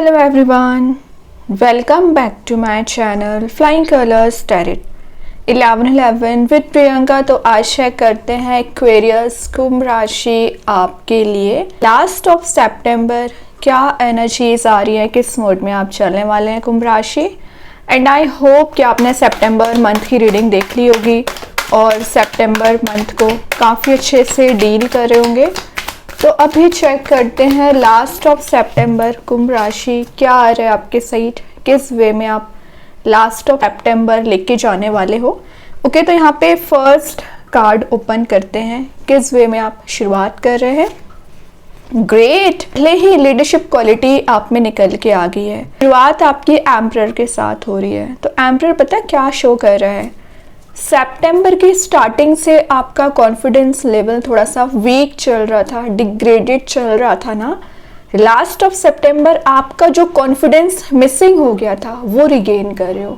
Hello everyone, welcome back to my channel Flying Colors Tarot 1111 with Priyanka. तो आशा करते हैं Aquarius कुंभ राशि आपके लिए लास्ट ऑफ सितंबर क्या एनर्जीज आ रही है, किस मोड में आप चलने वाले हैं कुंभ राशि। एंड आई होप कि आपने सितंबर मंथ की रीडिंग देख ली होगी और सितंबर मंथ को काफ़ी अच्छे से डील कर रहे होंगे। तो अभी चेक करते हैं लास्ट ऑफ सितंबर कुंभ राशि क्या आ रहा है आपके साइड, किस वे में आप लास्ट ऑफ सितंबर लेके जाने वाले हो। ओके, तो यहाँ पे फर्स्ट कार्ड ओपन करते हैं, किस वे में आप शुरुआत कर रहे हैं। ग्रेट, पहले ही लीडरशिप क्वालिटी आप में निकल के आ गई है। शुरुआत आपकी एम्परर के साथ हो रही है। तो एम्परर पता है क्या शो कर रहा है, सितंबर की स्टार्टिंग से आपका कॉन्फिडेंस लेवल थोड़ा सा वीक चल रहा था, डिग्रेडेड चल रहा था ना। लास्ट ऑफ सितंबर आपका जो कॉन्फिडेंस मिसिंग हो गया था वो रिगेन कर रहे हो।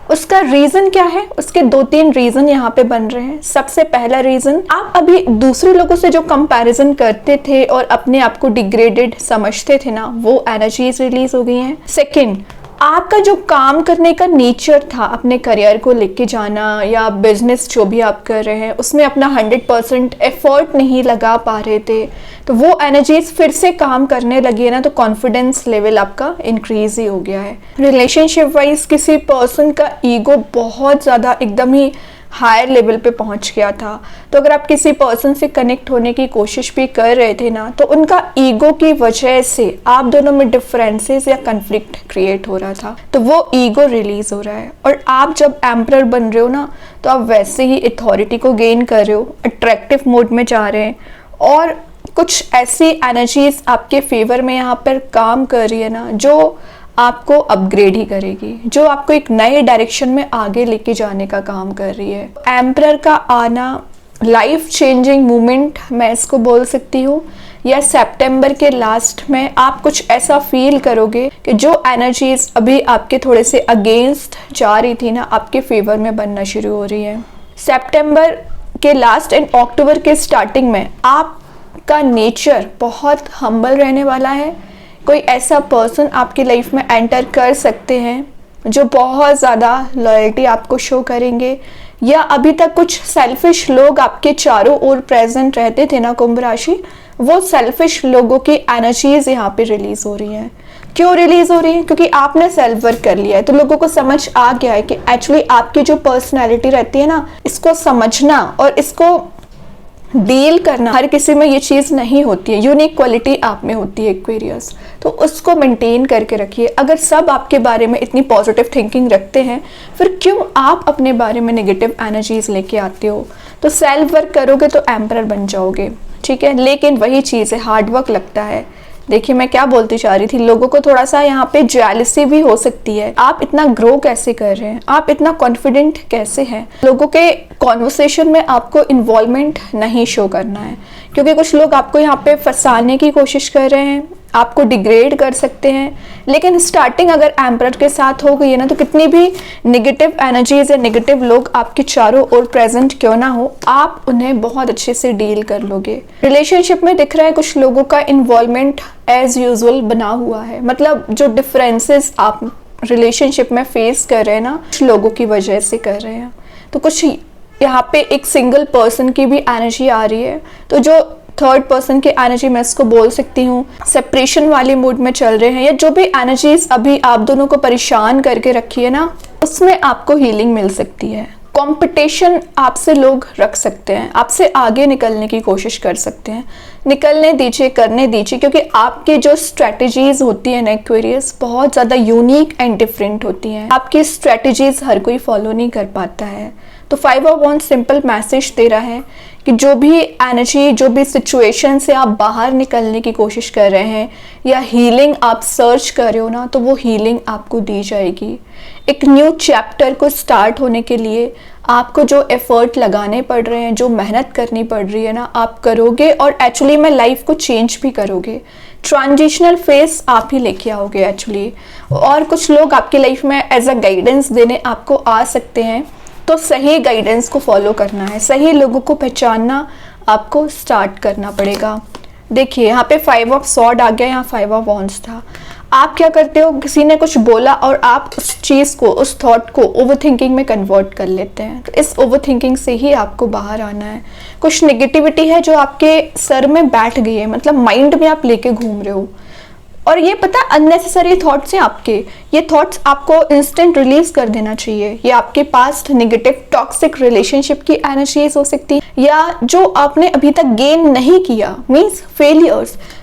उसका रीज़न क्या है, उसके 2-3 रीज़न यहाँ पे बन रहे हैं। सबसे पहला रीज़न, आप अभी दूसरे लोगों से जो कंपैरिजन करते थे और अपने आप को डिग्रेडेड समझते थे ना, वो एनर्जीज रिलीज हो गई हैं। सेकेंड, आपका जो काम करने का नेचर था, अपने करियर को लेके जाना या बिजनेस जो भी आप कर रहे हैं उसमें अपना 100% एफर्ट नहीं लगा पा रहे थे, तो वो एनर्जीज फिर से काम करने लगी है ना, तो कॉन्फिडेंस लेवल आपका इंक्रीज ही हो गया है। रिलेशनशिप वाइज किसी पर्सन का ईगो बहुत ज़्यादा एकदम ही हायर लेवल पे पहुंच गया था। तो अगर आप किसी पर्सन से कनेक्ट होने की कोशिश भी कर रहे थे ना, तो उनका ईगो की वजह से आप दोनों में डिफरेंसेस या कन्फ्लिक्ट क्रिएट हो रहा था, तो वो ईगो रिलीज हो रहा है। और आप जब एम्परर बन रहे हो ना, तो आप वैसे ही अथॉरिटी को गेन कर रहे हो, अट्रैक्टिव मोड में जा रहे हैं और कुछ ऐसी एनर्जीज आपके फेवर में यहाँ पर काम कर रही है ना, जो आपको अपग्रेड ही करेगी, जो आपको एक नए डायरेक्शन में आगे लेके जाने का काम कर रही है। एम्परर का आना लाइफ चेंजिंग मोमेंट मैं इसको बोल सकती हूँ, या सितंबर के लास्ट में आप कुछ ऐसा फील करोगे कि जो एनर्जीज अभी आपके थोड़े से अगेंस्ट जा रही थी ना, आपके फेवर में बनना शुरू हो रही है। सितंबर के लास्ट एंड अक्टूबर के स्टार्टिंग में आपका नेचर बहुत हम्बल रहने वाला है। कोई ऐसा पर्सन आपकी लाइफ में एंटर कर सकते हैं जो बहुत ज़्यादा लॉयल्टी आपको शो करेंगे, या अभी तक कुछ सेल्फिश लोग आपके चारों ओर प्रेजेंट रहते थे ना कुंभ राशि, वो सेल्फिश लोगों की एनर्जीज यहाँ पे रिलीज हो रही हैं। क्यों रिलीज हो रही है? क्योंकि आपने सेल्फ वर्क कर लिया है, तो लोगों को समझ आ गया है कि एक्चुअली आपकी जो पर्सनैलिटी रहती है ना, इसको समझना और इसको डील करना हर किसी में ये चीज़ नहीं होती है। यूनिक क्वालिटी आप में होती है एक्वेरियस, तो उसको मेंटेन करके रखिए। अगर सब आपके बारे में इतनी पॉजिटिव थिंकिंग रखते हैं, फिर क्यों आप अपने बारे में नेगेटिव एनर्जीज लेके आते हो। तो सेल्फ वर्क करोगे तो एम्परर बन जाओगे, ठीक है। लेकिन वही चीज़ है, हार्ड वर्क लगता है। देखिए मैं क्या बोलती चाह रही थी, लोगों को थोड़ा सा यहाँ पे जेलसी भी हो सकती है। आप इतना ग्रो कैसे कर रहे हैं, आप इतना कॉन्फिडेंट कैसे हैं। लोगों के कॉन्वर्सेशन में आपको इन्वॉल्वमेंट नहीं शो करना है, क्योंकि कुछ लोग आपको यहाँ पे फंसाने की कोशिश कर रहे हैं, आपको डिग्रेड कर सकते हैं। लेकिन स्टार्टिंग अगर एम्परर के साथ हो गई है ना, तो कितनी भी नेगेटिव एनर्जीज या नेगेटिव लोग आपके चारों ओर प्रेजेंट क्यों ना हो, आप उन्हें बहुत अच्छे से डील कर लोगे। रिलेशनशिप में दिख रहा है कुछ लोगों का इन्वॉल्वमेंट एज यूजुअल बना हुआ है, मतलब जो डिफरेंसेस आप रिलेशनशिप में फेस कर रहे हैं ना, कुछ लोगों की वजह से कर रहे हैं। तो कुछ यहाँ पे एक सिंगल पर्सन की भी एनर्जी आ रही है, तो जो थर्ड पर्सन की एनर्जी मैं इसको बोल सकती हूँ सेपरेशन वाले मूड में चल रहे हैं, या जो भी एनर्जीज अभी आप दोनों को परेशान करके रखी है ना, उसमें आपको हीलिंग मिल सकती है। कंपटीशन आपसे लोग रख सकते हैं, आपसे आगे निकलने की कोशिश कर सकते हैं। निकलने दीजिए, करने दीजिए, क्योंकि आपकी जो स्ट्रेटजीज होती है ना एक्वेरियस, बहुत ज़्यादा यूनिक एंड डिफरेंट होती हैं। आपकी स्ट्रेटजीज हर कोई फॉलो नहीं कर पाता है। तो 5 ऑफ वॉन्ड्स सिंपल मैसेज दे रहा है कि जो भी एनर्जी, जो भी सिचुएशन से आप बाहर निकलने की कोशिश कर रहे हैं या हीलिंग आप सर्च कर रहे हो ना, तो वो हीलिंग आपको दी जाएगी। एक न्यू चैप्टर को स्टार्ट होने के लिए आपको जो एफर्ट लगाने पड़ रहे हैं, जो मेहनत करनी पड़ रही है ना, आप करोगे और एक्चुअली में लाइफ को चेंज भी करोगे। ट्रांजिशनल फेस आप ही लेके आओगे एक्चुअली। और कुछ लोग आपकी लाइफ में एज अ गाइडेंस देने आपको आ सकते हैं, तो सही गाइडेंस को फॉलो करना है, सही लोगों को पहचानना आपको स्टार्ट करना पड़ेगा। देखिए यहाँ पे 5 ऑफ सॉर्ड आ गया, यहाँ 5 ऑफ वॉन्ड्स था। आप क्या करते हो, किसी ने कुछ बोला और आप उस चीज़ को, उस थॉट को ओवर थिंकिंग में कन्वर्ट कर लेते हैं। तो इस ओवर थिंकिंग से ही आपको बाहर आना है। कुछ नेगेटिविटी है जो आपके सर में बैठ गई है, मतलब माइंड में आप लेके घूम रहे हो, और ये पता अननेसेसरी थॉट्स हैं आपके। ये थॉट्स आपको इंस्टेंट रिलीज कर देना चाहिए। ये आपके पास्ट नेगेटिव टॉक्सिक रिलेशनशिप की एनर्जीज हो सकती है, या जो आपने अभी तक गेन नहीं किया, मीन्स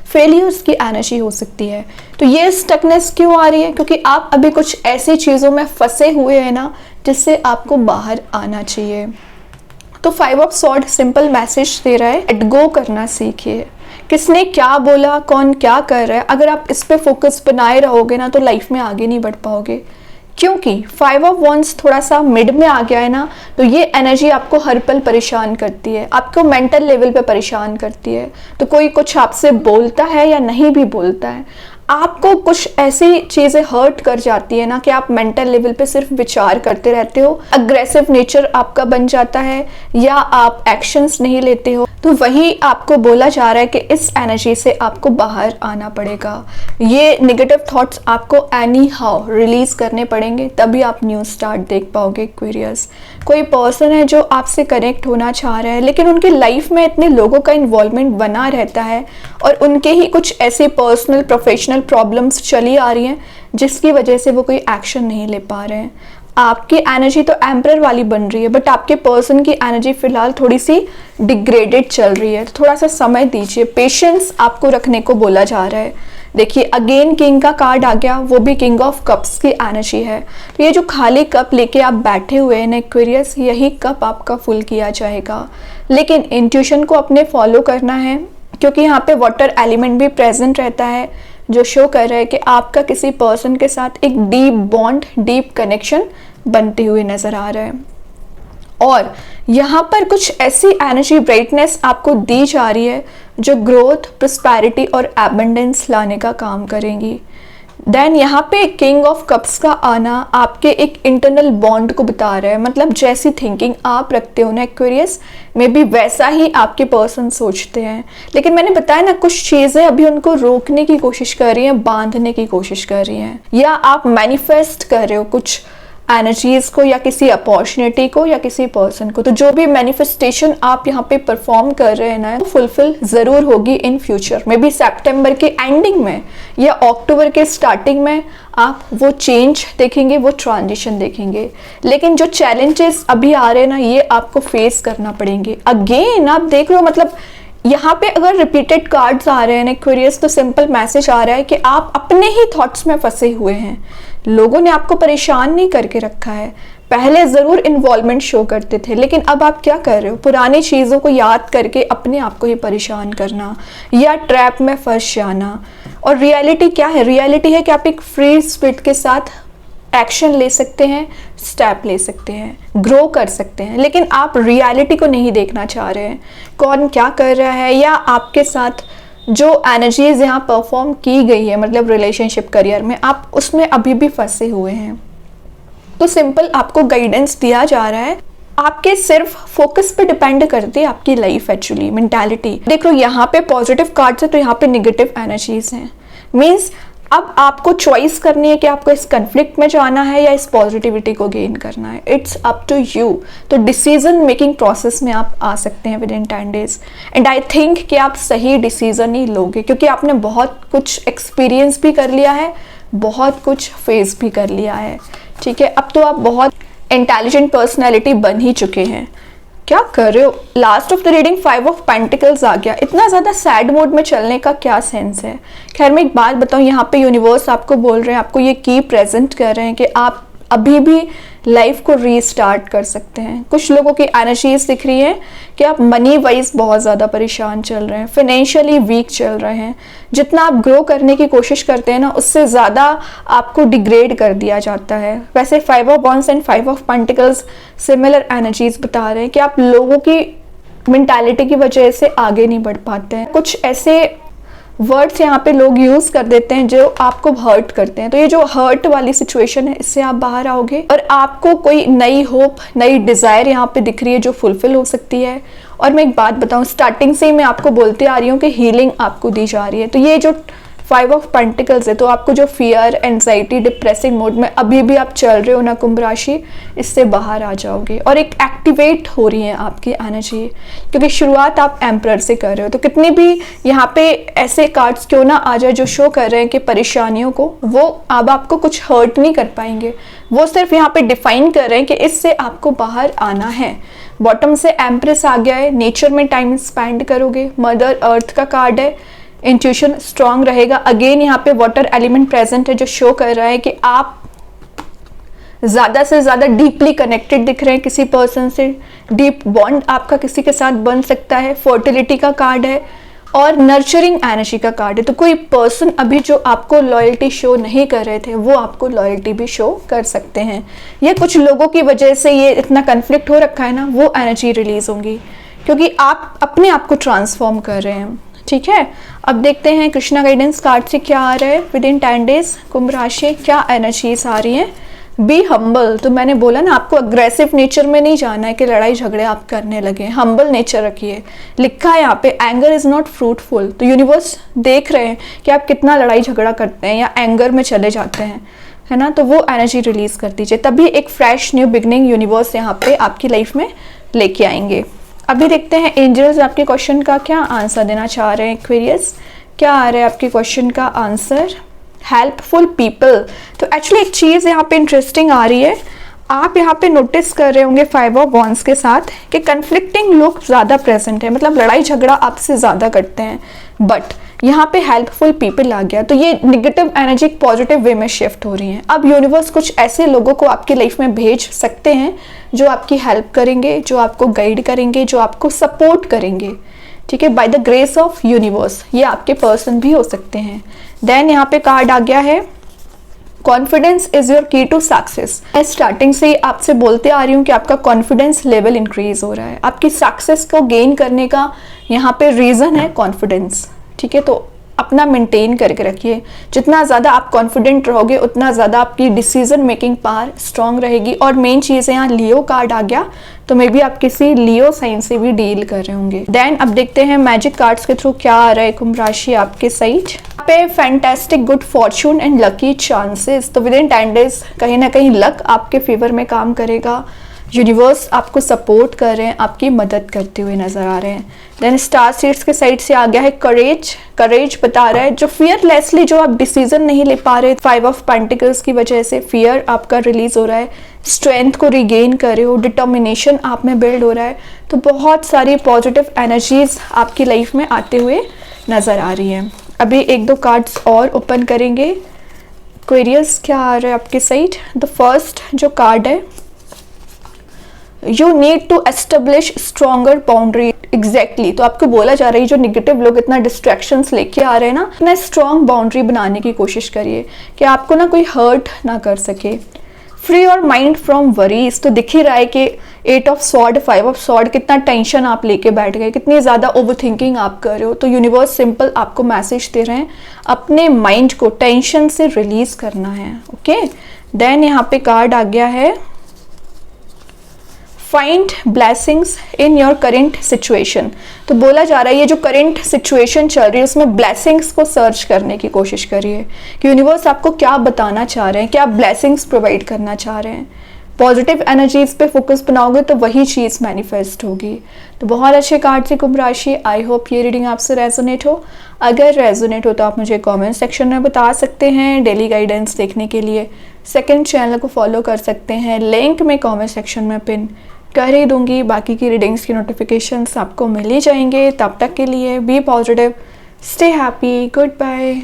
फेलियर्स की एनर्जी हो सकती है। तो ये स्टकनेस क्यों आ रही है? क्योंकि आप अभी कुछ ऐसी चीज़ों में फंसे हुए हैं ना, जिससे आपको बाहर आना चाहिए। तो 5 ऑफ सॉर्ड सिंपल मैसेज दे रहा है, लेट गो करना सीखिए। किसने क्या बोला, कौन क्या कर रहा है, अगर आप इस पे फोकस बनाए रहोगे ना तो लाइफ में आगे नहीं बढ़ पाओगे। क्योंकि 5 ऑफ वंस थोड़ा सा मिड में आ गया है ना, तो ये एनर्जी आपको हर पल परेशान करती है, आपको मेंटल लेवल पे परेशान करती है। तो कोई कुछ आपसे बोलता है या नहीं भी बोलता है, आपको कुछ ऐसी चीज़ें हर्ट कर जाती है ना कि आप मेंटल लेवल पे सिर्फ विचार करते रहते हो, अग्रेसिव नेचर आपका बन जाता है, या आप एक्शंस नहीं लेते हो। तो वही आपको बोला जा रहा है कि इस एनर्जी से आपको बाहर आना पड़ेगा। ये नेगेटिव थॉट्स आपको एनी हाउ रिलीज करने पड़ेंगे, तभी आप न्यू स्टार्ट देख पाओगे एक्वेरियस। कोई पर्सन है जो आपसे कनेक्ट होना चाह रहा है, लेकिन उनकी लाइफ में इतने लोगों का इन्वॉल्वमेंट बना रहता है और उनके ही कुछ ऐसे पर्सनल प्रोफेशनल प्रॉब्लम्स चली आ रही हैं जिसकी वजह से वो कोई एक्शन नहीं ले पा रहे हैं। आपकी एनर्जी तो एम्परर वाली बन रही है, बट आपके पर्सन की एनर्जी फिलहाल थोड़ी सी डिग्रेडेड चल रही है। थोड़ा सा समय दीजिए, पेशेंस आपको रखने को बोला जा रहा है। देखिए अगेन किंग का कार्ड आ गया, वो भी किंग ऑफ कप्स की एनर्जी है। तो ये जो खाली कप लेके आप बैठे हुए हैं एक्वेरियस, यही कप आपका फुल किया जाएगा। लेकिन इंट्यूशन को अपने फॉलो करना है, क्योंकि यहाँ पे वाटर एलिमेंट भी प्रेजेंट रहता है, जो शो कर रहा है कि आपका किसी पर्सन के साथ एक डीप बॉन्ड, डीप कनेक्शन बनते हुए नजर आ रहा है। और यहाँ पर कुछ ऐसी एनर्जी, ब्राइटनेस आपको दी जा रही है जो ग्रोथ, प्रॉस्पेरिटी और एबंडेंस लाने का काम करेंगी। देन यहाँ पे किंग ऑफ कप्स का आना आपके एक इंटरनल बॉन्ड को बता रहा है, मतलब जैसी थिंकिंग आप रखते हो ना एक्वेरियस, में भी वैसा ही आपके पर्सन सोचते हैं। लेकिन मैंने बताया ना, कुछ चीज़ें अभी उनको रोकने की कोशिश कर रही हैं, बांधने की कोशिश कर रही हैं, या आप मैनिफेस्ट कर रहे हो कुछ एनर्जीज को, या किसी अपॉर्चुनिटी को, या किसी पर्सन को। तो जो भी मैनिफेस्टेशन आप यहाँ पे परफॉर्म कर रहे हैं ना, फुलफिल जरूर होगी इन फ्यूचर। मे बी सितंबर के एंडिंग में या अक्टूबर के स्टार्टिंग में आप वो चेंज देखेंगे, वो ट्रांजिशन देखेंगे। लेकिन जो चैलेंजेस अभी आ रहे हैं ना, ये आपको फेस करना पड़ेंगे। अगेन आप देख लो, मतलब यहाँ पे अगर रिपीटेड कार्ड्स आ रहे हैं एक्वेरियस, तो सिंपल मैसेज आ रहा है कि आप अपने ही थॉट्स में फंसे हुए हैं। लोगों ने आपको परेशान नहीं करके रखा है। पहले जरूर इन्वॉल्वमेंट शो करते थे, लेकिन अब आप क्या कर रहे हो, पुरानी चीज़ों को याद करके अपने आप को ही परेशान करना, या ट्रैप में फंस जाना। और रियलिटी क्या है? रियलिटी है कि आप एक फ्री स्पिरिट के साथ एक्शन ले सकते हैं, स्टेप ले सकते हैं, ग्रो कर सकते हैं। लेकिन आप रियलिटी को नहीं देखना चाह रहे हैं, कौन क्या कर रहा है, या आपके साथ जो एनर्जीज यहाँ परफॉर्म की गई है, मतलब रिलेशनशिप, करियर में, आप उसमें अभी भी फंसे हुए हैं। तो सिंपल आपको गाइडेंस दिया जा रहा है, आपके सिर्फ फोकस पे डिपेंड करती है आपकी लाइफ। एक्चुअली मेंटालिटी देखो, यहाँ पे पॉजिटिव कार्ड्स है तो यहाँ पे नेगेटिव एनर्जीज हैं। मीन्स अब आपको चॉइस करनी है कि आपको इस कन्फ्लिक्ट में जाना है या इस पॉजिटिविटी को गेन करना है। It's up to you. तो डिसीजन मेकिंग प्रोसेस में आप आ सकते हैं within 10 days, and I think कि आप सही डिसीजन ही लोगे, क्योंकि आपने बहुत कुछ एक्सपीरियंस भी कर लिया है, बहुत कुछ फेस भी कर लिया है। ठीक है, अब तो आप बहुत इंटेलिजेंट पर्सनैलिटी बन ही चुके हैं। क्या कर रहे हो? Last of the reading 5 of pentacles आ गया। इतना ज़्यादा सैड मोड में चलने का क्या सेंस है? खैर मैं एक बात बताऊँ, यहाँ पे यूनिवर्स आपको बोल रहे हैं, आपको ये की प्रेजेंट कर रहे हैं कि आप अभी भी लाइफ को रीस्टार्ट कर सकते हैं। कुछ लोगों की एनर्जीज दिख रही हैं कि आप मनी वाइज बहुत ज़्यादा परेशान चल रहे हैं, फाइनेंशियली वीक चल रहे हैं। जितना आप ग्रो करने की कोशिश करते हैं ना, उससे ज़्यादा आपको डिग्रेड कर दिया जाता है। वैसे 5 ऑफ वंस एंड 5 ऑफ पेंटिकल्स सिमिलर एनर्जीज बता रहे हैं कि आप लोगों की मेंटालिटी की वजह से आगे नहीं बढ़ पाते हैं। कुछ ऐसे वर्ड्स यहाँ पे लोग यूज कर देते हैं जो आपको हर्ट करते हैं। तो ये जो हर्ट वाली सिचुएशन है, इससे आप बाहर आओगे और आपको कोई नई होप, नई डिजायर यहाँ पे दिख रही है जो फुलफिल हो सकती है। और मैं एक बात बताऊँ, स्टार्टिंग से ही मैं आपको बोलती आ रही हूँ कि हीलिंग आपको दी जा रही है। तो ये जो 5 ऑफ पेंटिकल्स है, तो आपको जो फियर, एंजाइटी, डिप्रेसिंग मोड में अभी भी आप चल रहे हो ना कुंभ राशि, इससे बाहर आ जाओगे और एक एक्टिवेट हो रही है आपकी एनर्जी, क्योंकि शुरुआत आप एम्परर से कर रहे हो। तो कितनी भी यहाँ पे ऐसे कार्ड्स क्यों ना आ जाए जो शो कर रहे हैं कि परेशानियों को, वो अब आपको कुछ हर्ट नहीं कर पाएंगे, वो सिर्फ यहाँ पे डिफाइन कर रहे हैं कि इससे आपको बाहर आना है। बॉटम से एम्प्रेस आ गया है, नेचर में टाइम स्पेंड करोगे, मदर अर्थ का कार्ड है, इंट्यूशन स्ट्रांग रहेगा। अगेन यहाँ पे वाटर एलिमेंट प्रेजेंट है जो शो कर रहा है कि आप ज़्यादा से ज़्यादा डीपली कनेक्टेड दिख रहे हैं किसी पर्सन से, डीप बॉन्ड आपका किसी के साथ बन सकता है। फर्टिलिटी का कार्ड है और नर्चरिंग एनर्जी का कार्ड है। तो कोई पर्सन अभी जो आपको लॉयल्टी शो नहीं कर रहे थे, वो आपको लॉयल्टी भी शो कर सकते हैं। ये कुछ लोगों की वजह से ये इतना कन्फ्लिक्ट हो रखा है ना, वो एनर्जी रिलीज होंगी, क्योंकि आप अपने आप को ट्रांसफॉर्म कर रहे हैं। ठीक है, अब देखते हैं कृष्णा गाइडेंस कार्ड से क्या आ रहा है विद इन 10 डेज कुंभ राशि, क्या एनर्जीज आ रही हैं। बी हम्बल, तो मैंने बोला ना आपको अग्रेसिव नेचर में नहीं जाना है कि लड़ाई झगड़े आप करने लगे, हम्बल नेचर रखिए। लिखा है यहाँ पे एंगर इज नॉट फ्रूटफुल, तो यूनिवर्स देख रहे हैं कि आप कितना लड़ाई झगड़ा करते हैं या एंगर में चले जाते हैं, है ना। तो वो एनर्जी रिलीज कर दीजिए, तभी एक फ्रेश न्यू बिगनिंग यूनिवर्स यहाँ पे आपकी लाइफ में लेके आएंगे। अभी देखते हैं एंजल्स आपके क्वेश्चन का क्या आंसर देना चाह रहे हैं। एक्वेरियस, क्या आ रहा है आपके क्वेश्चन का आंसर। हेल्पफुल पीपल, तो एक्चुअली एक चीज़ यहाँ पे इंटरेस्टिंग आ रही है, आप यहाँ पे नोटिस कर रहे होंगे 5 ऑफ वॉन्ड्स के साथ कि कन्फ्लिक्टिंग लोग ज़्यादा प्रेजेंट है, मतलब लड़ाई झगड़ा आपसे ज़्यादा करते हैं, बट यहाँ पे हेल्पफुल पीपल आ गया, तो ये निगेटिव एनर्जी पॉजिटिव वे में शिफ्ट हो रही है। अब यूनिवर्स कुछ ऐसे लोगों को आपकी लाइफ में भेज सकते हैं जो आपकी हेल्प करेंगे, जो आपको गाइड करेंगे, जो आपको सपोर्ट करेंगे। ठीक है, by the grace of universe, ये आपके पर्सन भी हो सकते हैं। देन यहाँ पे कार्ड आ गया है कॉन्फिडेंस इज योर की टू सक्सेस। मैं स्टार्टिंग से ही आपसे बोलते आ रही हूँ कि आपका कॉन्फिडेंस लेवल इंक्रीज हो रहा है, आपकी सक्सेस को गेन करने का यहाँ पे रीजन है कॉन्फिडेंस। ठीक है, तो अपना मेंटेन करके रखिए, जितना ज़्यादा आप कॉन्फिडेंट रहोगे उतना ज़्यादा आपकी डिसीजन मेकिंग पावर स्ट्रांग रहेगी। और मेन चीज़ है यहाँ लियो कार्ड आ गया, तो मे बी आप किसी लियो साइन से भी डील कर रहे होंगे। देन अब देखते हैं मैजिक कार्ड्स के थ्रू क्या आ रहा है कुंभ राशि आपके साइड पे। Fantastic good Fortune and lucky chances, तो विद इन 10 डेज कहीं ना कहीं लक आपके फेवर में काम करेगा, यूनिवर्स आपको सपोर्ट कर रहे हैं, आपकी मदद करते हुए नजर आ रहे हैं। देन स्टार सीड्स के साइड से आ गया है करेज। करेज बता रहा है जो फियरलेसली जो आप डिसीजन नहीं ले पा रहे 5 ऑफ पेंटिकल्स की वजह से, फियर आपका रिलीज हो रहा है, स्ट्रेंथ को रिगेन कर रहे हो, डिटर्मिनेशन आप में बिल्ड हो रहा है। तो बहुत सारी पॉजिटिव एनर्जीज आपकी लाइफ में आते हुए नजर आ रही हैं। अभी 1-2 कार्ड्स और ओपन करेंगे। एक्वेरियस, क्या आ रहा है आपके साइड। द फर्स्ट जो कार्ड है, you need to establish stronger boundary. Exactly, तो आपको बोला जा रहा है जो निगेटिव लोग इतना डिस्ट्रैक्शंस लेके आ रहे हैं ना, इतना स्ट्रॉन्ग बाउंड्री बनाने की कोशिश करिए कि आपको ना कोई हर्ट ना कर सके। Free your mind from worries, तो दिख ही रहा है कि 8 ऑफ सॉर्ड 5 ऑफ सॉर्ड, कितना टेंशन आप लेके बैठ गए, कितनी ज़्यादा ओवर थिंकिंग आप कर रहे हो। तो यूनिवर्स सिंपल आपको मैसेज दे रहे हैं अपने माइंड को टेंशन से रिलीज करना है। ओके, देन यहाँ पे कार्ड आ गया है find blessings in your current situation. तो बोला जा रहा है ये जो करेंट सिचुएशन चल रही है उसमें ब्लेसिंग्स को सर्च करने की कोशिश करिए कि यूनिवर्स आपको क्या बताना चाह रहे हैं, क्या ब्लेसिंग्स प्रोवाइड करना चाह रहे हैं। पॉजिटिव एनर्जीज पे फोकस बनाओगे तो वही चीज़ मैनिफेस्ट होगी। तो बहुत अच्छे कार्ड से कुंभ राशि। आई होप ये रीडिंग आपसे रेजोनेट हो। अगर रेजोनेट हो तो आप मुझे कमेंट सेक्शन में बता सकते हैं। डेली गाइडेंस देखने के लिए सेकंड चैनल को फॉलो कर सकते हैं, लिंक मैं कमेंट सेक्शन में पिन कर ही दूंगी। बाकी की रीडिंग्स की नोटिफिकेशंस आपको मिल ही जाएंगे। तब तक के लिए be positive, stay happy, good bye.